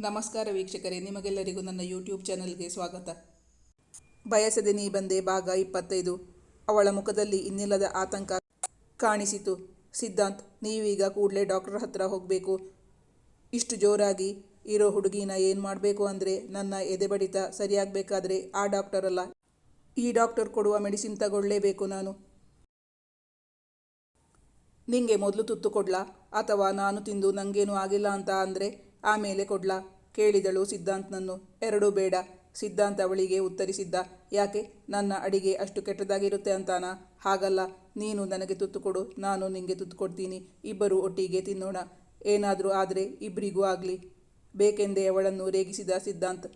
ನಮಸ್ಕಾರ ವೀಕ್ಷಕರೇ, ನಿಮಗೆಲ್ಲರಿಗೂ ನನ್ನ ಯೂಟ್ಯೂಬ್ ಚಾನಲ್ಗೆ ಸ್ವಾಗತ. ಬಯಸದೆ ನೀ ಬಂದೆ ಭಾಗ 25. ಅವಳ ಮುಖದಲ್ಲಿ ಇನ್ನಿಲ್ಲದ ಆತಂಕ ಕಾಣಿಸಿತು. ಸಿದ್ಧಾಂತ್, ನೀವೀಗ ಕೂಡಲೇ ಡಾಕ್ಟರ್ ಹತ್ರ ಹೋಗಬೇಕು. ಇಷ್ಟು ಜೋರಾಗಿ ಇರೋ ಹುಡುಗಿನ ಏನು ಮಾಡಬೇಕು ಅಂದರೆ, ನನ್ನ ಎದೆ ಬಡಿತ ಸರಿಯಾಗಬೇಕಾದ್ರೆ ಆ ಡಾಕ್ಟರ್ ಅಲ್ಲ, ಈ ಡಾಕ್ಟರ್ ಕೊಡುವ ಮೆಡಿಸಿನ್ ತಗೊಳ್ಳೇಬೇಕು ನಾನು. ನಿಂಗೆ ಮೊದಲು ತುತ್ತು ಕೊಡ್ಲಾ, ಅಥವಾ ನಾನು ತಿಂದು ನನಗೇನು ಆಗಿಲ್ಲ ಅಂತ ಅಂದರೆ ಆಮೇಲೆ ಕೊಡ್ಲಾ ಕೇಳಿದಳು ಸಿದ್ಧಾಂತ್ನನ್ನು. ಎರಡೂ ಬೇಡ. ಸಿದ್ಧಾಂತ್ ಅವಳಿಗೆ ಉತ್ತರಿಸಿದ್ದ. ಯಾಕೆ, ನನ್ನ ಅಡಿಗೆ ಅಷ್ಟು ಕೆಟ್ಟದಾಗಿರುತ್ತೆ ಅಂತಾನ? ಹಾಗಲ್ಲ, ನೀನು ನನಗೆ ತುತ್ತು ಕೊಡು, ನಾನು ನಿಂಗೆ ತುತ್ತು ಕೊಡ್ತೀನಿ, ಇಬ್ಬರು ಒಟ್ಟಿಗೆ ತಿನ್ನೋಣ. ಏನಾದರೂ ಆದರೆ ಇಬ್ಬರಿಗೂ ಆಗಲಿ. ಬೇಕೆಂದೇ ಅವಳನ್ನು ರೇಗಿಸಿದ ಸಿದ್ಧಾಂತ್.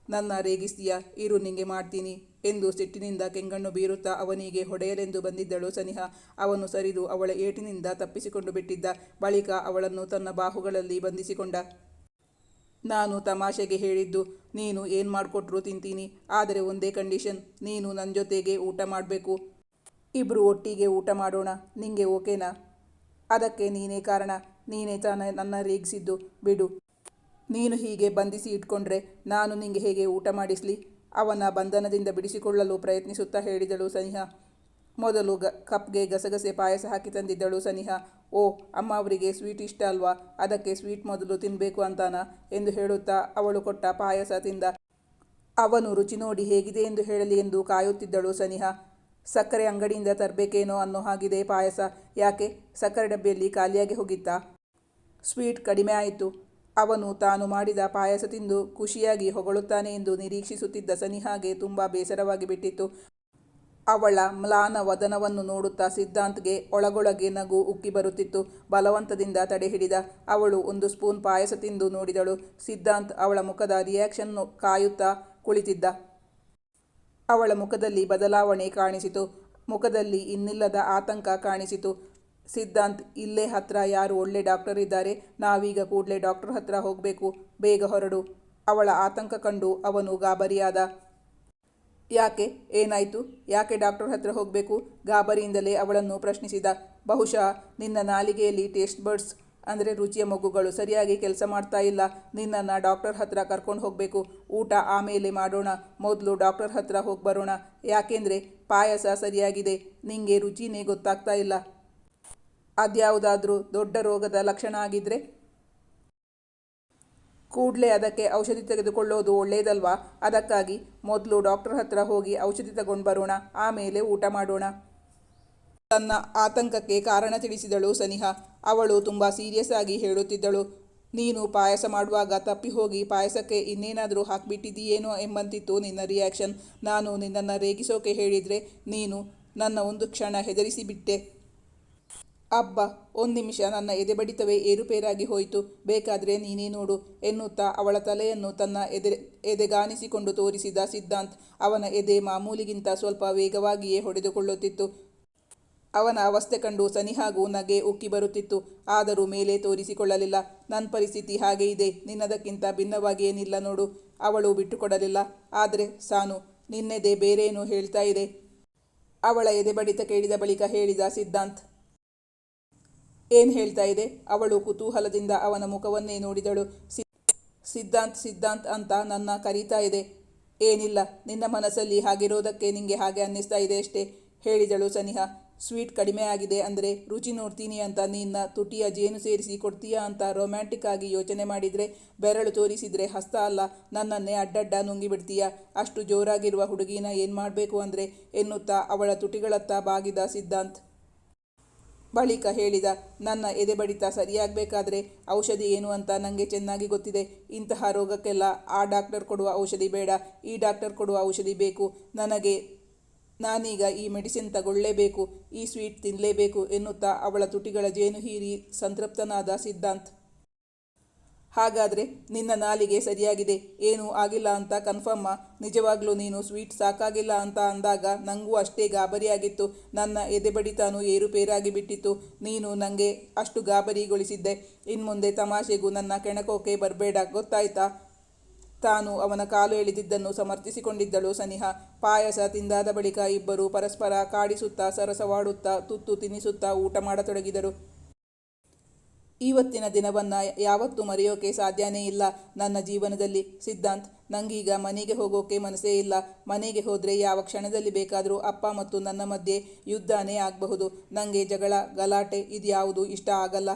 ನನ್ನ ರೇಗಿಸ್ತೀಯಾ, ಇರು ನಿಂಗೆ ಮಾಡ್ತೀನಿ ಎಂದು ಸಿಟ್ಟಿನಿಂದ ಕೆಂಗಣ್ಣು ಬೀರುತ್ತಾ ಅವನಿಗೆ ಹೊಡೆಯಲೆಂದು ಬಂದಿದ್ದಳು ಸನಿಹಾ. ಅವನು ಸರಿದು ಅವಳ ಏಟಿನಿಂದ ತಪ್ಪಿಸಿಕೊಂಡು ಬಿಟ್ಟಿದ್ದ. ಬಳಿಕ ಅವಳನ್ನು ತನ್ನ ಬಾಹುಗಳಲ್ಲಿ ಬಂಧಿಸಿಕೊಂಡ. ನಾನು ತಮಾಷೆಗೆ ಹೇಳಿದ್ದು, ನೀನು ಏನು ಮಾಡಿಕೊಟ್ರೂ ತಿಂತೀನಿ, ಆದರೆ ಒಂದೇ ಕಂಡೀಷನ್, ನೀನು ನನ್ನ ಜೊತೆಗೆ ಊಟ ಮಾಡಬೇಕು. ಇಬ್ಬರು ಒಟ್ಟಿಗೆ ಊಟ ಮಾಡೋಣ, ನಿಂಗೆ ಓಕೆನಾ? ಅದಕ್ಕೆ ನೀನೇ ಕಾರಣ, ನೀನೇ ತಾನೇ ನನ್ನ ರೇಗಿಸಿದ್ದು. ಬಿಡು, ನೀನು ಹೀಗೆ ಬಂಧಿಸಿ ಇಟ್ಕೊಂಡ್ರೆ ನಾನು ನಿಂಗೆ ಹೇಗೆ ಊಟ ಮಾಡಿಸಲಿ? ಅವನ ಬಂಧನದಿಂದ ಬಿಡಿಸಿಕೊಳ್ಳಲು ಪ್ರಯತ್ನಿಸುತ್ತಾ ಹೇಳಿದಳು ಸನಿಹಾ. ಮೊದಲು ಕಪ್ಗೆ ಗಸಗಸೆ ಪಾಯಸ ಹಾಕಿ ತಂದಿದ್ದಳು ಸನಿಹಾ. ಓ, ಅಮ್ಮ ಅವರಿಗೆ ಸ್ವೀಟ್ ಇಷ್ಟ ಅಲ್ವಾ, ಅದಕ್ಕೆ ಸ್ವೀಟ್ ಮೊದಲು ತಿನ್ನಬೇಕು ಅಂತಾನ ಎಂದು ಹೇಳುತ್ತಾ ಅವಳು ಕೊಟ್ಟ ಪಾಯಸ ತಿಂದ. ಅವನು ರುಚಿ ನೋಡಿ ಹೇಗಿದೆ ಎಂದು ಹೇಳಲಿ ಎಂದು ಕಾಯುತ್ತಿದ್ದಳು ಸನಿಹಾ. ಸಕ್ಕರೆ ಅಂಗಡಿಯಿಂದ ತರಬೇಕೇನೋ ಅನ್ನೋ ಹಾಗಿದೆ ಪಾಯಸ. ಯಾಕೆ, ಸಕ್ಕರೆ ಡಬ್ಬಿಯಲ್ಲಿ ಖಾಲಿಯಾಗಿ ಹೋಗಿತ್ತಾ? ಸ್ವೀಟ್ ಕಡಿಮೆ ಆಯಿತು. ಅವನು ತಾನು ಮಾಡಿದ ಪಾಯಸ ತಿಂದು ಖುಷಿಯಾಗಿ ಹೊಗಳುತ್ತಾನೆ ಎಂದು ನಿರೀಕ್ಷಿಸುತ್ತಿದ್ದ ಸನಿಹಾಗೆ ತುಂಬ ಬೇಸರವಾಗಿ ಬಿಟ್ಟಿತ್ತು. ಅವಳ ಮ್ಲಾನ ವದನವನ್ನು ನೋಡುತ್ತಾ ಸಿದ್ಧಾಂತ್ಗೆ ಒಳಗೊಳಗೆ ನಗು ಉಕ್ಕಿ ಬರುತ್ತಿತ್ತು. ಬಲವಂತದಿಂದ ತಡೆ ಹಿಡಿದ. ಅವಳು ಒಂದು ಸ್ಪೂನ್ ಪಾಯಸ ತಿಂದು ನೋಡಿದಳು. ಸಿದ್ಧಾಂತ್ ಅವಳ ಮುಖದ ರಿಯಾಕ್ಷನ್ ಕಾಯುತ್ತಾ ಕುಳಿತಿದ್ದ. ಅವಳ ಮುಖದಲ್ಲಿ ಬದಲಾವಣೆ ಕಾಣಿಸಿತು. ಮುಖದಲ್ಲಿ ಇನ್ನಿಲ್ಲದ ಆತಂಕ ಕಾಣಿಸಿತು. ಸಿದ್ಧಾಂತ್, ಇಲ್ಲೇ ಹತ್ರ ಯಾರು ಒಳ್ಳೆ ಡಾಕ್ಟರ್ ಇದ್ದಾರೆ, ನಾವೀಗ ಕೂಡಲೇ ಡಾಕ್ಟರ್ ಹತ್ರ ಹೋಗಬೇಕು, ಬೇಗ ಹೊರಡು. ಅವಳ ಆತಂಕ ಕಂಡು ಅವನು ಗಾಬರಿಯಾದ. ಯಾಕೆ, ಏನಾಯಿತು? ಯಾಕೆ ಡಾಕ್ಟರ್ ಹತ್ರ ಹೋಗಬೇಕು? ಗಾಬರಿಯಿಂದಲೇ ಅವಳನ್ನು ಪ್ರಶ್ನಿಸಿದ. ಬಹುಶಃ ನಿನ್ನ ನಾಲಿಗೆಯಲ್ಲಿ ಟೇಸ್ಟ್ ಬರ್ಡ್ಸ್ ಅಂದರೆ ರುಚಿಯ ಮೊಗ್ಗುಗಳು ಸರಿಯಾಗಿ ಕೆಲಸ ಮಾಡ್ತಾ ಇಲ್ಲ. ನಿನ್ನನ್ನು ಡಾಕ್ಟರ್ ಹತ್ರ ಕರ್ಕೊಂಡು ಹೋಗಬೇಕು. ಊಟ ಆಮೇಲೆ ಮಾಡೋಣ, ಮೊದಲು ಡಾಕ್ಟರ್ ಹತ್ರ ಹೋಗಿ ಬರೋಣ. ಯಾಕೆಂದರೆ ಪಾಯಸ ಸರಿಯಾಗಿದೆ, ನಿಂಗೆ ರುಚಿನೇ ಗೊತ್ತಾಗ್ತಾ ಇಲ್ಲ. ಅದ್ಯಾವುದಾದ್ರೂ ದೊಡ್ಡ ರೋಗದ ಲಕ್ಷಣ ಆಗಿದ್ರೆ ಕೂಡಲೇ ಅದಕ್ಕೆ ಔಷಧಿ ತೆಗೆದುಕೊಳ್ಳೋದು ಒಳ್ಳೆಯದಲ್ವಾ? ಅದಕ್ಕಾಗಿ ಮೊದಲು ಡಾಕ್ಟರ್ ಹತ್ರ ಹೋಗಿ ಔಷಧಿ ತಗೊಂಡು ಬರೋಣ, ಆಮೇಲೆ ಊಟ ಮಾಡೋಣ. ತನ್ನ ಆತಂಕಕ್ಕೆ ಕಾರಣ ತಿಳಿಸಿದಳು ಸನಿಹಾ. ಅವಳು ತುಂಬ ಸೀರಿಯಸ್ ಆಗಿ ಹೇಳುತ್ತಿದ್ದಳು. ನೀನು ಪಾಯಸ ಮಾಡುವಾಗ ತಪ್ಪಿ ಹೋಗಿ ಪಾಯಸಕ್ಕೆ ಇನ್ನೇನಾದರೂ ಹಾಕಿಬಿಟ್ಟಿದೀಯೇನೋ ಎಂಬಂತಿತ್ತು ನಿನ್ನ ರಿಯಾಕ್ಷನ್. ನಾನು ನಿನ್ನನ್ನು ರೇಗಿಸೋಕೆ ಹೇಳಿದರೆ ನೀನು ನನ್ನ ಒಂದು ಕ್ಷಣ ಹೆದರಿಸಿಬಿಟ್ಟೆ. ಅಬ್ಬ, ಒಂದು ನಿಮಿಷ ನನ್ನ ಎದೆ ಬಡಿತವೇ ಏರುಪೇರಾಗಿ ಹೋಯಿತು. ಬೇಕಾದರೆ ನೀನೇ ನೋಡು ಎನ್ನುತ್ತಾ ಅವಳ ತಲೆಯನ್ನು ತನ್ನ ಎದೆಗಾನಿಸಿಕೊಂಡು ತೋರಿಸಿದ ಸಿದ್ಧಾಂತ್. ಅವನ ಎದೆ ಮಾಮೂಲಿಗಿಂತ ಸ್ವಲ್ಪ ವೇಗವಾಗಿಯೇ ಹೊಡೆದುಕೊಳ್ಳುತ್ತಿತ್ತು. ಅವನ ಅವಸ್ಥೆ ಕಂಡು ಸನಿಹಾಗೂ ನಗೆ ಉಕ್ಕಿ ಬರುತ್ತಿತ್ತು. ಆದರೂ ಮೇಲೆ ತೋರಿಸಿಕೊಳ್ಳಲಿಲ್ಲ. ನನ್ನ ಪರಿಸ್ಥಿತಿ ಹಾಗೇ ಇದೆ, ನಿನ್ನದಕ್ಕಿಂತ ಭಿನ್ನವಾಗಿ ಏನಿಲ್ಲ ನೋಡು. ಅವಳು ಬಿಟ್ಟುಕೊಡಲಿಲ್ಲ. ಆದರೆ ಸಾನು, ನಿನ್ನೆದೆ ಬೇರೇನೋ ಹೇಳ್ತಾ ಇದೆ. ಅವಳ ಎದೆ ಬಡಿತ ಕೇಳಿದ ಬಳಿಕ ಹೇಳಿದ ಸಿದ್ಧಾಂತ್. ಏನು ಹೇಳ್ತಾ ಇದೆ? ಅವಳು ಕುತೂಹಲದಿಂದ ಅವನ ಮುಖವನ್ನೇ ನೋಡಿದಳು. ಸಿದ್ಧಾಂತ್ ಸಿದ್ಧಾಂತ್ ಅಂತ ನನ್ನ ಕರೀತಾ ಇದೆ. ಏನಿಲ್ಲ, ನಿನ್ನ ಮನಸ್ಸಲ್ಲಿ ಹಾಗಿರೋದಕ್ಕೆ ನಿಂಗೆ ಹಾಗೆ ಅನ್ನಿಸ್ತಾ ಇದೆ ಅಷ್ಟೇ, ಹೇಳಿದಳು ಸನಿಹಾ. ಸ್ವೀಟ್ ಕಡಿಮೆ ಆಗಿದೆ ಅಂದರೆ ರುಚಿ ನೋಡ್ತೀನಿ ಅಂತ ನಿನ್ನ ತುಟಿಯ ಜೇನು ಸೇರಿಸಿ ಕೊಡ್ತೀಯಾ ಅಂತ ರೊಮ್ಯಾಂಟಿಕ್ ಆಗಿ ಯೋಚನೆ ಮಾಡಿದರೆ, ಬೆರಳು ತೋರಿಸಿದರೆ ಹಸ್ತ ಅಲ್ಲ, ನನ್ನನ್ನೇ ಅಡ್ಡಡ್ಡ ನುಂಗಿಬಿಡ್ತೀಯಾ? ಅಷ್ಟು ಜೋರಾಗಿರುವ ಹುಡುಗಿನ ಏನು ಮಾಡಬೇಕು ಅಂದರೆ ಎನ್ನುತ್ತಾ ಅವಳ ತುಟಿಗಳತ್ತ ಬಾಗಿದ ಸಿದ್ಧಾಂತ್. ಬಳಿಕ ಹೇಳಿದ. ನನ್ನ ಎದೆ ಬಡಿತ ಸರಿಯಾಗಬೇಕಾದ್ರೆ ಔಷಧಿ ಏನು ಅಂತ ನನಗೆ ಚೆನ್ನಾಗಿ ಗೊತ್ತಿದೆ. ಇಂತಹ ರೋಗಕ್ಕೆಲ್ಲ ಆ ಡಾಕ್ಟರ್ ಕೊಡುವ ಔಷಧಿ ಬೇಡ, ಈ ಡಾಕ್ಟರ್ ಕೊಡುವ ಔಷಧಿ ಬೇಕು ನನಗೆ. ನಾನೀಗ ಈ ಮೆಡಿಸಿನ್ ತಗೊಳ್ಳೇಬೇಕು, ಈ ಸ್ವೀಟ್ ತಿನ್ನಲೇಬೇಕು ಎನ್ನುತ್ತಾ ಅವಳ ತುಟಿಗಳ ಜೇನು ಹೀರಿ ಸಂತೃಪ್ತನಾದ ಸಿದ್ಧಾಂತ್. ಹಾಗಾದರೆ ನಿನ್ನ ನಾಲಿಗೆ ಸರಿಯಾಗಿದೆ, ಏನೂ ಆಗಿಲ್ಲ ಅಂತ ಕನ್ಫರ್ಮಾ? ನಿಜವಾಗ್ಲೂ ನೀನು ಸ್ವೀಟ್ ಸಾಕಾಗಿಲ್ಲ ಅಂತ ಅಂದಾಗ ನನಗೂ ಅಷ್ಟೇ ಗಾಬರಿಯಾಗಿತ್ತು. ನನ್ನ ಎದೆ ಬಡಿತಾನು ಏರುಪೇರಾಗಿ ಬಿಟ್ಟಿತ್ತು. ನೀನು ನನಗೆ ಅಷ್ಟು ಗಾಬರಿಗೊಳಿಸಿದ್ದೆ. ಇನ್ಮುಂದೆ ತಮಾಷೆಗೂ ನನ್ನ ಕೆಣಕೋಕೆ ಬರಬೇಡ, ಗೊತ್ತಾಯ್ತಾ? ತಾನು ಅವನ ಕಾಲು ಎಳೆದಿದ್ದನ್ನು ಸಮರ್ಥಿಸಿಕೊಂಡಿದ್ದಳು ಸನಿಹಾ. ಪಾಯಸ ತಿಂದಾದ ಬಳಿಕ ಇಬ್ಬರು ಪರಸ್ಪರ ಕಾಡಿಸುತ್ತಾ ಸರಸವಾಡುತ್ತಾ ತುತ್ತು ತಿನ್ನಿಸುತ್ತಾ ಊಟ ಮಾಡತೊಡಗಿದರು. ಇವತ್ತಿನ ದಿನವನ್ನು ಯಾವತ್ತೂ ಮರೆಯೋಕೆ ಸಾಧ್ಯನೇ ಇಲ್ಲ ನನ್ನ ಜೀವನದಲ್ಲಿ. ಸಿದ್ಧಾಂತ್, ನಂಗೀಗ ಮನೆಗೆ ಹೋಗೋಕೆ ಮನಸ್ಸೇ ಇಲ್ಲ. ಮನೆಗೆ ಹೋದರೆ ಯಾವ ಕ್ಷಣದಲ್ಲಿ ಬೇಕಾದರೂ ಅಪ್ಪ ಮತ್ತು ನನ್ನ ಮಧ್ಯೆ ಯುದ್ಧನೇ ಆಗಬಹುದು. ನನಗೆ ಜಗಳ ಗಲಾಟೆ ಇದ್ಯಾವುದು ಇಷ್ಟ ಆಗಲ್ಲ.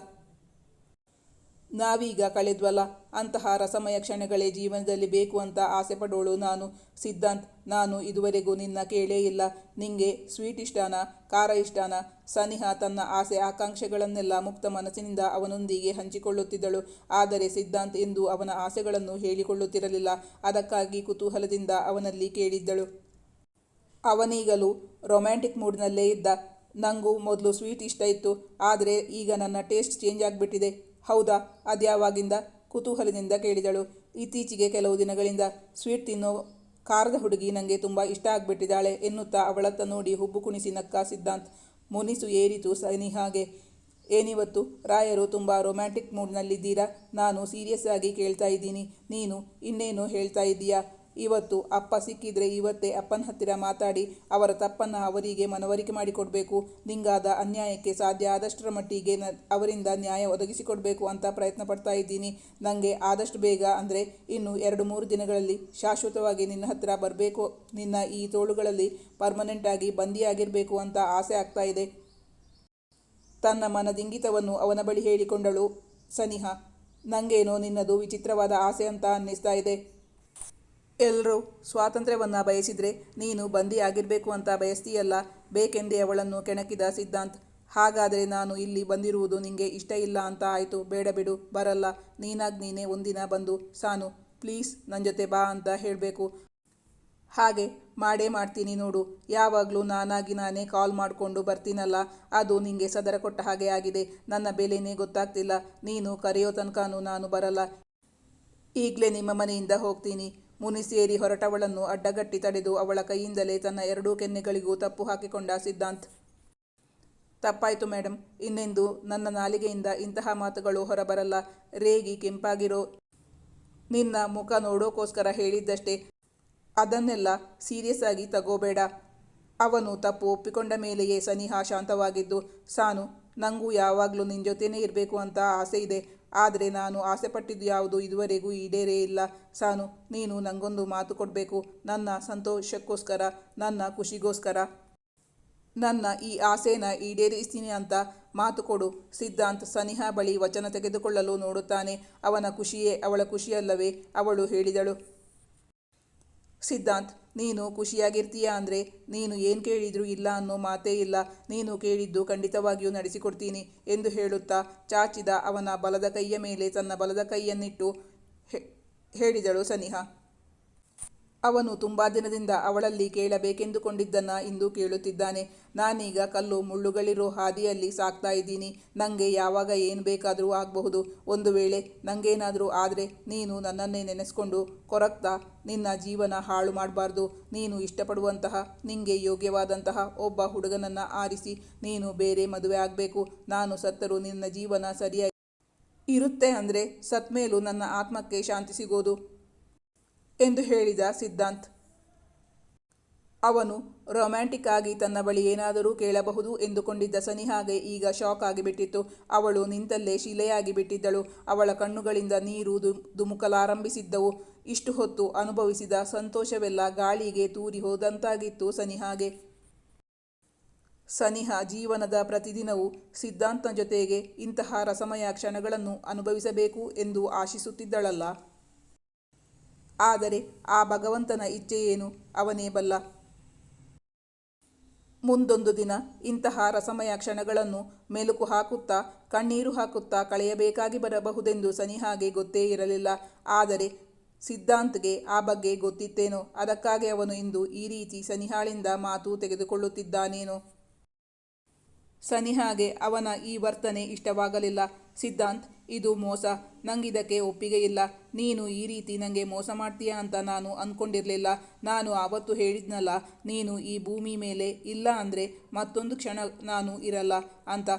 ನಾವೀಗ ಕಳೆದ್ವಲ್ಲ, ಅಂತಹ ರಸಮಯ ಕ್ಷಣಗಳೇ ಜೀವನದಲ್ಲಿ ಬೇಕು ಅಂತ ಆಸೆ ಪಡೋಳು ನಾನು. ಸಿದ್ಧಾಂತ್, ನಾನು ಇದುವರೆಗೂ ನಿನ್ನ ಕೇಳೇ ಇಲ್ಲ. ನಿಂಗೆ ಸ್ವೀಟ್ ಇಷ್ಟನಾ, ಖಾರ ಇಷ್ಟನಾ? ಸನಿಹಾ ತನ್ನ ಆಸೆ ಆಕಾಂಕ್ಷೆಗಳನ್ನೆಲ್ಲ ಮುಕ್ತ ಮನಸ್ಸಿನಿಂದ ಅವನೊಂದಿಗೆ ಹಂಚಿಕೊಳ್ಳುತ್ತಿದ್ದಳು. ಆದರೆ ಸಿದ್ಧಾಂತ್ ಎಂದೂ ಅವನ ಆಸೆಗಳನ್ನು ಹೇಳಿಕೊಳ್ಳುತ್ತಿರಲಿಲ್ಲ. ಅದಕ್ಕಾಗಿ ಕುತೂಹಲದಿಂದ ಅವನಲ್ಲಿ ಕೇಳಿದ್ದಳು. ಅವನೀಗಲೂ ರೊಮ್ಯಾಂಟಿಕ್ ಮೂಡ್ನಲ್ಲೇ ಇದ್ದ. ನನಗೂ ಮೊದಲು ಸ್ವೀಟ್ ಇಷ್ಟ ಇತ್ತು, ಆದರೆ ಈಗ ನನ್ನ ಟೇಸ್ಟ್ ಚೇಂಜ್ ಆಗಿಬಿಟ್ಟಿದೆ. ಹೌದಾ, ಅದ್ಯಾವಾಗಿಂದ? ಕುತೂಹಲದಿಂದ ಕೇಳಿದಳು. ಇತ್ತೀಚೆಗೆ ಕೆಲವು ದಿನಗಳಿಂದ. ಸ್ವೀಟ್ ತಿನ್ನೋ ಖಾರದ ಹುಡುಗಿ ನನಗೆ ತುಂಬ ಇಷ್ಟ ಆಗಿಬಿಟ್ಟಿದ್ದಾಳೆ ಎನ್ನುತ್ತಾ ಅವಳತ್ತ ನೋಡಿ ಹುಬ್ಬು ಕುಣಿಸಿ ನಕ್ಕ ಸಿದ್ಧಾಂತ್. ಮುನಿಸು ಏರಿತು ಸನಿಹಾಗೆ. ಏನಿವತ್ತು ರಾಯರು ತುಂಬ ರೊಮ್ಯಾಂಟಿಕ್ ಮೂಡ್ನಲ್ಲಿದ್ದೀರಾ? ನಾನು ಸೀರಿಯಸ್ ಆಗಿ ಕೇಳ್ತಾ ಇದ್ದೀನಿ. ನೀನು ಇನ್ನೇನು ಹೇಳ್ತಾ ಇದ್ದೀಯಾ? ಇವತ್ತು ಅಪ್ಪ ಸಿಕ್ಕಿದ್ರೆ ಇವತ್ತೇ ಅಪ್ಪನ ಹತ್ತಿರ ಮಾತಾಡಿ ಅವರ ತಪ್ಪನ್ನು ಅವರಿಗೆ ಮನವರಿಕೆ ಮಾಡಿಕೊಡ್ಬೇಕು. ನಿಂಗಾದ ಅನ್ಯಾಯಕ್ಕೆ ಸಾಧ್ಯ ಆದಷ್ಟರ ಮಟ್ಟಿಗೆ ಅವರಿಂದ ನ್ಯಾಯ ಒದಗಿಸಿಕೊಡ್ಬೇಕು ಅಂತ ಪ್ರಯತ್ನ ಪಡ್ತಾ ಇದ್ದೀನಿ. ನನಗೆ ಆದಷ್ಟು ಬೇಗ ಅಂದರೆ ಇನ್ನು 2-3 ದಿನಗಳಲ್ಲಿ ಶಾಶ್ವತವಾಗಿ ನಿನ್ನ ಹತ್ತಿರ ಬರಬೇಕು, ನಿನ್ನ ಈ ತೋಳುಗಳಲ್ಲಿ ಪರ್ಮನೆಂಟಾಗಿ ಬಂದಿಯಾಗಿರಬೇಕು ಅಂತ ಆಸೆ ಆಗ್ತಾ ಇದೆ. ತನ್ನ ಮನದಿಂಗಿತವನ್ನು ಅವನ ಬಳಿ ಹೇಳಿಕೊಂಡಳು ಸನಿಹಾ. ನನಗೇನೋ ನಿನ್ನದು ವಿಚಿತ್ರವಾದ ಆಸೆ ಅಂತ ಅನ್ನಿಸ್ತಾ ಇದೆ. ಎಲ್ಲರೂ ಸ್ವಾತಂತ್ರ್ಯವನ್ನು ಬಯಸಿದರೆ ನೀನು ಬಂದಿ ಆಗಿರಬೇಕು ಅಂತ ಬಯಸ್ತೀಯಲ್ಲ, ಬೇಕೆಂದೇ ಅವಳನ್ನು ಕೆಣಕಿದ ಸಿದ್ಧಾಂತ್. ಹಾಗಾದರೆ ನಾನು ಇಲ್ಲಿ ಬಂದಿರುವುದು ನಿಂಗೆ ಇಷ್ಟ ಇಲ್ಲ ಅಂತ ಆಯಿತು. ಬೇಡ ಬಿಡು, ಬರಲ್ಲ. ನೀನಾಗಿ ನೀನೇ ಒಂದಿನ ಬಂದು, ಸಾನು ಪ್ಲೀಸ್ ನನ್ನ ಜೊತೆ ಬಾ ಅಂತ ಹೇಳಬೇಕು. ಹಾಗೆ ಮಾಡೇ ಮಾಡ್ತೀನಿ ನೋಡು. ಯಾವಾಗಲೂ ನಾನಾಗಿ ನಾನೇ ಕಾಲ್ ಮಾಡಿಕೊಂಡು ಬರ್ತೀನಲ್ಲ, ಅದು ನಿಂಗೆ ಸದರ ಕೊಟ್ಟ ಹಾಗೆ ಆಗಿದೆ. ನನ್ನ ಬೆಲೆನೇ ಗೊತ್ತಾಗ್ತಿಲ್ಲ. ನೀನು ಕರೆಯೋ ತನಕನೂ ನಾನು ಬರಲ್ಲ. ಈಗಲೇ ನಿಮ್ಮ ಮನೆಯಿಂದ ಹೋಗ್ತೀನಿ. ಮುನಿಸೇರಿ ಹೊರಟವಳನ್ನು ಅಡ್ಡಗಟ್ಟಿ ತಡೆದು ಅವಳ ಕೈಯಿಂದಲೇ ತನ್ನ 2 ಕೆನ್ನೆಗಳಿಗೂ ತಪ್ಪು ಹಾಕಿಕೊಂಡ ಸಿದ್ಧಾಂತ್. ತಪ್ಪಾಯಿತು ಮೇಡಮ್, ಇನ್ನೆಂದು ನನ್ನ ನಾಲಿಗೆಯಿಂದ ಇಂತಹ ಮಾತುಗಳು ಹೊರಬರಲ್ಲ. ರೇಗಿ ಕೆಂಪಾಗಿರೋ ನಿನ್ನ ಮುಖ ನೋಡೋಕ್ಕೋಸ್ಕರ ಹೇಳಿದ್ದಷ್ಟೇ. ಅದನ್ನೆಲ್ಲ ಸೀರಿಯಸ್ ಆಗಿ ತಗೋಬೇಡ. ಅವನು ತಪ್ಪು ಒಪ್ಪಿಕೊಂಡ ಮೇಲೆಯೇ ಸನಿಹಾ ಶಾಂತವಾಗಿದ್ದು. ಸಾನು, ನನಗೂ ಯಾವಾಗಲೂ ನಿನ್ನ ಜೊತೆನೇ ಇರಬೇಕು ಅಂತ ಆಸೆ ಇದೆ. ಆದರೆ ನಾನು ಆಸೆ ಪಟ್ಟಿದ್ದು ಯಾವುದು ಇದುವರೆಗೂ ಈಡೇರೇ ಇಲ್ಲ. ಸಾನು, ನೀನು ನನಗೊಂದು ಮಾತು ಕೊಡಬೇಕು. ನನ್ನ ಸಂತೋಷಕ್ಕೋಸ್ಕರ, ನನ್ನ ಖುಷಿಗೋಸ್ಕರ ನನ್ನ ಈ ಆಸೆನ ಈಡೇರಿಸ್ತೀನಿ ಅಂತ ಮಾತು ಕೊಡು. ಸಿದ್ಧಾಂತ್ ಸನಿಹಾ ಬಳಿ ವಚನ ತೆಗೆದುಕೊಳ್ಳಲು ನೋಡುತ್ತಾನೆ. ಅವನ ಖುಷಿಯೇ ಅವಳ ಖುಷಿಯಲ್ಲವೇ? ಅವಳು ಹೇಳಿದಳು. ಸಿದ್ಧಾಂತ್, ನೀನು ಖುಷಿಯಾಗಿರ್ತೀಯ ಅಂದರೆ ನೀನು ಏನು ಕೇಳಿದರೂ ಇಲ್ಲ ಅನ್ನೋ ಮಾತೇ ಇಲ್ಲ. ನೀನು ಕೇಳಿದ್ದು ಖಂಡಿತವಾಗಿಯೂ ನಡೆಸಿಕೊಡ್ತೀನಿ ಎಂದು ಹೇಳುತ್ತಾ ಚಾಚಿದ ಅವನ ಬಲದ ಕೈಯ ಮೇಲೆ ತನ್ನ ಬಲದ ಕೈಯನ್ನಿಟ್ಟು ಹೇಳಿದಳು ಸನಿಹಾ. ಅವನು ತುಂಬ ದಿನದಿಂದ ಅವಳಲ್ಲಿ ಕೇಳಬೇಕೆಂದುಕೊಂಡಿದ್ದನ್ನು ಇಂದು ಕೇಳುತ್ತಿದ್ದಾನೆ. ನಾನೀಗ ಕಲ್ಲು ಮುಳ್ಳುಗಳಿರೋ ಹಾದಿಯಲ್ಲಿ ಸಾಗ್ತಾ ಇದ್ದೀನಿ. ನನಗೆ ಯಾವಾಗ ಏನು ಬೇಕಾದರೂ ಆಗಬಹುದು. ಒಂದು ವೇಳೆ ನನಗೇನಾದರೂ ಆದರೆ ನೀನು ನನ್ನನ್ನೇ ನೆನೆಸ್ಕೊಂಡು ಕೊರಗ್ತಾ ನಿನ್ನ ಜೀವನ ಹಾಳು ಮಾಡಬಾರ್ದು. ನೀನು ಇಷ್ಟಪಡುವಂತಹ, ನಿಂಗೆ ಯೋಗ್ಯವಾದಂತಹ ಒಬ್ಬ ಹುಡುಗನನ್ನು ಆರಿಸಿ ನೀನು ಬೇರೆ ಮದುವೆ ಆಗಬೇಕು. ನಾನು ಸತ್ತರೂ ನಿನ್ನ ಜೀವನ ಸರಿಯಾಗಿ ಇರುತ್ತೆ ಅಂದರೆ ಸತ್ಮೇಲೂ ನನ್ನ ಆತ್ಮಕ್ಕೆ ಶಾಂತಿ ಸಿಗೋದು ಎಂದು ಹೇಳಿದ ಸಿದ್ಧಾಂತ್. ಅವನು ರೊಮ್ಯಾಂಟಿಕ್ ಆಗಿ ತನ್ನ ಬಳಿ ಏನಾದರೂ ಕೇಳಬಹುದು ಎಂದುಕೊಂಡಿದ್ದ ಸನಿಹಾಗೆ ಈಗ ಶಾಕ್ ಆಗಿಬಿಟ್ಟಿತ್ತು. ಅವಳು ನಿಂತಲ್ಲೇ ಶಿಲೆಯಾಗಿ ಬಿಟ್ಟಿದ್ದಳು. ಅವಳ ಕಣ್ಣುಗಳಿಂದ ನೀರು ಧುಮುಕಲಾರಂಭಿಸಿದ್ದವು. ಇಷ್ಟು ಹೊತ್ತು ಅನುಭವಿಸಿದ ಸಂತೋಷವೆಲ್ಲ ಗಾಳಿಗೆ ತೂರಿ ಹೋದಂತಾಗಿತ್ತು ಸನಿಹಾಗೆ. ಸನಿಹಾ ಜೀವನದ ಪ್ರತಿದಿನವೂ ಸಿದ್ಧಾಂತನ ಜೊತೆಗೆ ಇಂತಹ ರಸಮಯ ಕ್ಷಣಗಳನ್ನು ಅನುಭವಿಸಬೇಕು ಎಂದು ಆಶಿಸುತ್ತಿದ್ದಳಲ್ಲ. ಆದರೆ ಆ ಭಗವಂತನ ಇಚ್ಛೆಯೇನು ಅವನೇ ಬಲ್ಲ. ಮುಂದೊಂದು ದಿನ ಇಂತಹ ರಸಮಯ ಕ್ಷಣಗಳನ್ನು ಮೆಲುಕು ಹಾಕುತ್ತಾ ಕಣ್ಣೀರು ಹಾಕುತ್ತಾ ಕಳೆಯಬೇಕಾಗಿ ಬರಬಹುದೆಂದು ಸನಿಹಾಗೆ ಗೊತ್ತೇ ಇರಲಿಲ್ಲ. ಆದರೆ ಸಿದ್ಧಾಂತ್ಗೆ ಆ ಬಗ್ಗೆ ಗೊತ್ತಿತ್ತೇನೋ. ಅದಕ್ಕಾಗಿ ಅವನು ಇಂದು ಈ ರೀತಿ ಸನಿಹಾಳಿಂದ ಮಾತು ತೆಗೆದುಕೊಳ್ಳುತ್ತಿದ್ದಾನೇನೋ. ಸನಿಹಾಗೆ ಅವನ ಈ ವರ್ತನೆ ಇಷ್ಟವಾಗಲಿಲ್ಲ. ಸಿದ್ಧಾಂತ್, ಇದು ಮೋಸ. ನಂಗಿದಕ್ಕೆ ಒಪ್ಪಿಗೆ ಇಲ್ಲ. ನೀನು ಈ ರೀತಿ ನನಗೆ ಮೋಸ ಮಾಡ್ತೀಯ ಅಂತ ನಾನು ಅಂದ್ಕೊಂಡಿರಲಿಲ್ಲ. ನಾನು ಆವತ್ತು ಹೇಳಿದ್ನಲ್ಲ, ನೀನು ಈ ಭೂಮಿ ಮೇಲೆ ಇಲ್ಲ ಅಂದರೆ ಮತ್ತೊಂದು ಕ್ಷಣ ನಾನು ಇರಲ್ಲ ಅಂತ.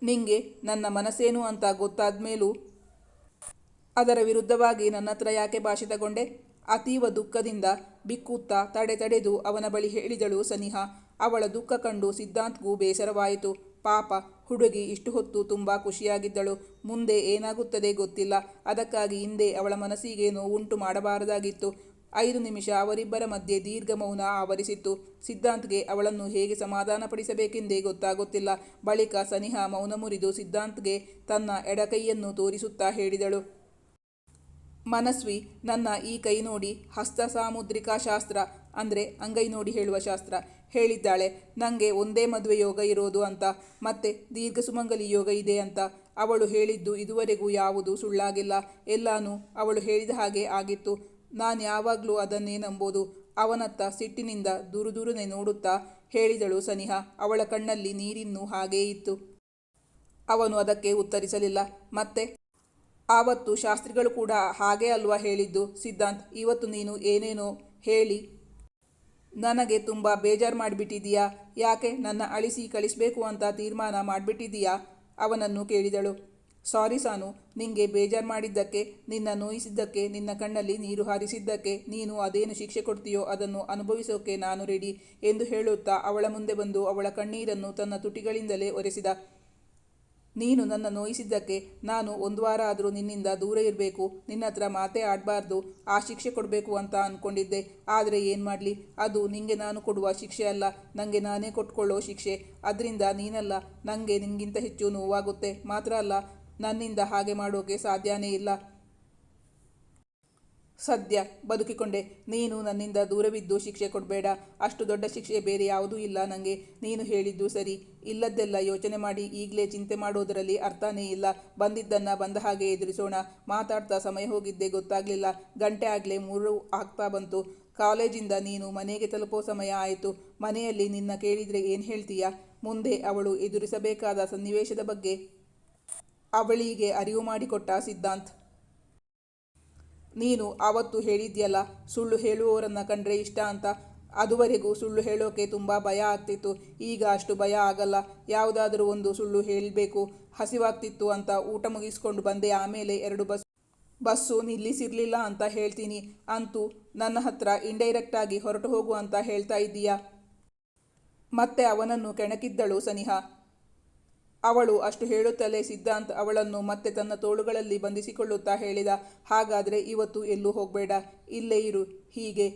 ನಿಂಗೆ ನನ್ನ ಮನಸ್ಸೇನು ಅಂತ ಗೊತ್ತಾದ ಮೇಲೂ ಅದರ ವಿರುದ್ಧವಾಗಿ ನನ್ನ ಹತ್ರ ಯಾಕೆ ಭಾಷೆ ತಗೊಂಡೆ? ಅತೀವ ದುಃಖದಿಂದ ಬಿಕ್ಕುತ್ತಾ ತಡೆದು ಅವನ ಬಳಿ ಹೇಳಿದಳು ಸನಿಹಾ. ಅವಳ ದುಃಖ ಕಂಡು ಸಿದ್ಧಾಂತ್ಗೂ ಬೇಸರವಾಯಿತು. ಪಾಪ ಹುಡುಗಿ ಇಷ್ಟು ಹೊತ್ತು ತುಂಬ ಖುಷಿಯಾಗಿದ್ದಳು. ಮುಂದೆ ಏನಾಗುತ್ತದೆ ಗೊತ್ತಿಲ್ಲ. ಅದಕ್ಕಾಗಿ ಹಿಂದೆ ಅವಳ ಮನಸ್ಸಿಗೆ ನೋವುಂಟು ಮಾಡಬಾರದಾಗಿತ್ತು. 5 ನಿಮಿಷ ಅವರಿಬ್ಬರ ಮಧ್ಯೆ ದೀರ್ಘ ಮೌನ ಆವರಿಸಿತ್ತು. ಸಿದ್ಧಾಂತ್ಗೆ ಅವಳನ್ನು ಹೇಗೆ ಸಮಾಧಾನಪಡಿಸಬೇಕೆಂದೇ ಗೊತ್ತಾಗುತ್ತಿಲ್ಲ. ಬಳಿಕ ಸನಿಹಾ ಮೌನ ಮುರಿದು ಸಿದ್ಧಾಂತ್ಗೆ ತನ್ನ ಎಡಕೈಯನ್ನು ತೋರಿಸುತ್ತಾ ಹೇಳಿದಳು. ಮನಸ್ವಿ, ನನ್ನ ಈ ಕೈ ನೋಡಿ. ಹಸ್ತ ಸಾಮುದ್ರಿಕಾ ಶಾಸ್ತ್ರ ಅಂದರೆ ಅಂಗೈ ನೋಡಿ ಹೇಳುವ ಶಾಸ್ತ್ರ ಹೇಳಿದ್ದಾಳೆ. ನನಗೆ ಒಂದೇ ಮದುವೆ ಯೋಗ ಇರೋದು ಅಂತ, ಮತ್ತೆ ದೀರ್ಘ ಸುಮಂಗಲಿ ಯೋಗ ಇದೆ ಅಂತ. ಅವಳು ಹೇಳಿದ್ದು ಇದುವರೆಗೂ ಯಾವುದೂ ಸುಳ್ಳಾಗಿಲ್ಲ. ಎಲ್ಲಾನು ಅವಳು ಹೇಳಿದ ಹಾಗೆ ಆಗಿತ್ತು. ನಾನು ಯಾವಾಗಲೂ ಅದನ್ನೇ ನಂಬೋದು. ಅವನತ್ತ ಸಿಟ್ಟಿನಿಂದ ದೂರನೆ ನೋಡುತ್ತಾ ಹೇಳಿದಳು ಸನಿಹಾ. ಅವಳ ಕಣ್ಣಲ್ಲಿ ನೀರಿನ್ನೂ ಹಾಗೇ ಇತ್ತು. ಅವನು ಅದಕ್ಕೆ ಉತ್ತರಿಸಲಿಲ್ಲ. ಮತ್ತೆ ಆವತ್ತು ಶಾಸ್ತ್ರಿಗಳು ಕೂಡ ಹಾಗೇ ಅಲ್ವಾ ಹೇಳಿದ್ದು? ಸಿದ್ಧಾಂತ್, ಇವತ್ತು ನೀನು ಏನೇನೋ ಹೇಳಿ ನನಗೆ ತುಂಬ ಬೇಜಾರು ಮಾಡಿಬಿಟ್ಟಿದೀಯಾ? ಯಾಕೆ ನನ್ನ ಅಳಿಸಿ ಕಳಿಸ್ಬೇಕು ಅಂತ ತೀರ್ಮಾನ ಮಾಡಿಬಿಟ್ಟಿದೀಯಾ? ಅವನನ್ನು ಕೇಳಿದಳು. ಸಾರಿ ಸಾನು, ನಿಂಗೆ ಬೇಜಾರು ಮಾಡಿದ್ದಕ್ಕೆ, ನಿನ್ನ ನೋಯಿಸಿದ್ದಕ್ಕೆ, ನಿನ್ನ ಕಣ್ಣಲ್ಲಿ ನೀರು ಹಾರಿಸಿದ್ದಕ್ಕೆ ನೀನು ಅದೇನು ಶಿಕ್ಷೆ ಕೊಡ್ತೀಯೋ ಅದನ್ನು ಅನುಭವಿಸೋಕೆ ನಾನು ರೆಡಿ ಎಂದು ಹೇಳುತ್ತಾ ಅವಳ ಮುಂದೆ ಬಂದು ಅವಳ ಕಣ್ಣೀರನ್ನು ತನ್ನ ತುಟಿಗಳಿಂದಲೇ ಒರೆಸಿದ. ನೀನು ನನ್ನ ನೋಯಿಸಿದ್ದಕ್ಕೆ ನಾನು 1 ವಾರ ಆದರೂ ನಿನ್ನಿಂದ ದೂರ ಇರಬೇಕು, ನಿನ್ನ ಹತ್ರ ಮಾತೇ ಆಡಬಾರ್ದು, ಆ ಶಿಕ್ಷೆ ಕೊಡಬೇಕು ಅಂತ ಅಂದ್ಕೊಂಡಿದ್ದೆ. ಆದರೆ ಏನು ಮಾಡಲಿ, ಅದು ನಿಂಗೆ ನಾನು ಕೊಡುವ ಶಿಕ್ಷೆ ಅಲ್ಲ, ನನಗೆ ನಾನೇ ಕೊಟ್ಕೊಳ್ಳೋ ಶಿಕ್ಷೆ. ಅದರಿಂದ ನೀನಲ್ಲ, ನನಗೆ ನಿಂಗಿಂತ ಹೆಚ್ಚು ನೋವಾಗುತ್ತೆ. ಮಾತ್ರ ಅಲ್ಲ, ನನ್ನಿಂದ ಹಾಗೆ ಮಾಡೋಕೆ ಸಾಧ್ಯನೇ ಇಲ್ಲ. ಸದ್ಯ ಬದುಕಿಕೊಂಡೆ. ನೀನು ನನ್ನಿಂದ ದೂರವಿದ್ದು ಶಿಕ್ಷೆ ಕೊಡಬೇಡ. ಅಷ್ಟು ದೊಡ್ಡ ಶಿಕ್ಷೆ ಬೇರೆ ಯಾವುದೂ ಇಲ್ಲ ನನಗೆ. ನೀನು ಹೇಳಿದ್ದು ಸರಿ. ಇಲ್ಲದ್ದೆಲ್ಲ ಯೋಚನೆ ಮಾಡಿ ಈಗಲೇ ಚಿಂತೆ ಮಾಡೋದರಲ್ಲಿ ಅರ್ಥನೇ ಇಲ್ಲ. ಬಂದಿದ್ದನ್ನು ಬಂದ ಹಾಗೆ ಎದುರಿಸೋಣ. ಮಾತಾಡ್ತಾ ಸಮಯ ಹೋಗಿದ್ದೇ ಗೊತ್ತಾಗಲಿಲ್ಲ. ಗಂಟೆ ಆಗಲೇ 3 ಆಗ್ತಾ ಬಂತು. ಕಾಲೇಜಿಂದ ನೀನು ಮನೆಗೆ ತಲುಪೋ ಸಮಯ ಆಯಿತು. ಮನೆಯಲ್ಲಿ ನಿನ್ನ ಕೇಳಿದರೆ ಏನು ಹೇಳ್ತೀಯಾ? ಮುಂದೆ ಅವಳು ಎದುರಿಸಬೇಕಾದ ಸನ್ನಿವೇಶದ ಬಗ್ಗೆ ಅವಳಿಗೆ ಅರಿವು ಮಾಡಿಕೊಟ್ಟ ಸಿದ್ಧಾಂತ್. ನೀನು ಆವತ್ತು ಹೇಳಿದ್ಯಲ್ಲ, ಸುಳ್ಳು ಹೇಳುವವರನ್ನ ಕಂಡ್ರೆ ಇಷ್ಟ ಅಂತ. ಅದುವರೆಗೂ ಸುಳ್ಳು ಹೇಳೋಕೆ ತುಂಬ ಭಯ ಆಗ್ತಿತ್ತು. ಈಗ ಅಷ್ಟು ಭಯ ಆಗಲ್ಲ. ಯಾವುದಾದ್ರೂ ಒಂದು ಸುಳ್ಳು ಹೇಳಬೇಕು. ಹಸಿವಾಗ್ತಿತ್ತು ಅಂತ ಊಟ ಮುಗಿಸ್ಕೊಂಡು ಬಂದೆ. ಆಮೇಲೆ 2 ಬಸ್ಸು ನಿಲ್ಲಿಸಿರಲಿಲ್ಲ ಅಂತ ಹೇಳ್ತೀನಿ. ಅಂತೂ ನನ್ನ ಹತ್ರ ಇಂಡೈರೆಕ್ಟಾಗಿ ಹೊರಟು ಹೋಗು ಅಂತ ಹೇಳ್ತಾ ಇದ್ದೀಯಾ? ಮತ್ತೆ ಅವನನ್ನು ಕೆಣಕಿದ್ದಳು ಸನಿಹಾ. ಅವಳು ಅಷ್ಟು ಹೇಳುತ್ತಲೇ ಸಿದ್ಧಾಂತ್ ಅವಳನ್ನು ಮತ್ತೆ ತನ್ನ ತೋಳುಗಳಲ್ಲಿ ಬಂಧಿಸಿಕೊಳ್ಳುತ್ತಾ ಹೇಳಿದ. ಹಾಗಾದರೆ ಇವತ್ತು ಎಲ್ಲೂ ಹೋಗಬೇಡ, ಇಲ್ಲೇ ಇರು. ಹೀಗೆ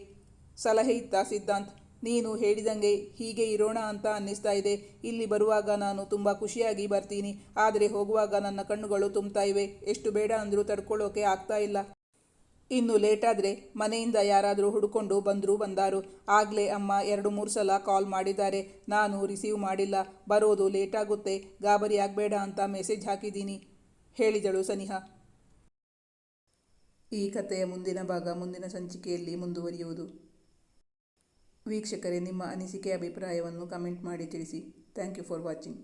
ಸಲಹೆ ಇತ್ತ ಸಿದ್ಧಾಂತ್. ನೀನು ಹೇಳಿದಂಗೆ ಹೀಗೆ ಇರೋಣ ಅಂತ ಅನ್ನಿಸ್ತಾ ಇದೆ. ಇಲ್ಲಿ ಬರುವಾಗ ನಾನು ತುಂಬ ಖುಷಿಯಾಗಿ ಬರ್ತೀನಿ. ಆದರೆ ಹೋಗುವಾಗ ನನ್ನ ಕಣ್ಣುಗಳು ತುಂಬ್ತಾ ಇವೆ. ಎಷ್ಟು ಬೇಡ ಅಂದರೂ ತಡ್ಕೊಳ್ಳೋಕೆ ಆಗ್ತಾ ಇಲ್ಲ. ಇನ್ನು ಲೇಟಾದರೆ ಮನೆಯಿಂದ ಯಾರಾದರೂ ಹುಡುಕೊಂಡು ಬಂದಾರು. ಆಗಲೇ ಅಮ್ಮ 2-3 ಸಲ ಕಾಲ್ ಮಾಡಿದ್ದಾರೆ. ನಾನು ರಿಸೀವ್ ಮಾಡಿಲ್ಲ. ಬರೋದು ಲೇಟಾಗುತ್ತೆ, ಗಾಬರಿ ಆಗಬೇಡ ಅಂತ ಮೆಸೇಜ್ ಹಾಕಿದ್ದೀನಿ ಹೇಳಿದಳು ಸನಿಹಾ. ಈ ಕಥೆಯ ಮುಂದಿನ ಭಾಗ ಮುಂದಿನ ಸಂಚಿಕೆಯಲ್ಲಿ ಮುಂದುವರಿಯುವುದು. ವೀಕ್ಷಕರೇ, ನಿಮ್ಮ ಅನಿಸಿಕೆ ಅಭಿಪ್ರಾಯವನ್ನು ಕಮೆಂಟ್ ಮಾಡಿ ತಿಳಿಸಿ. Thank you for watching.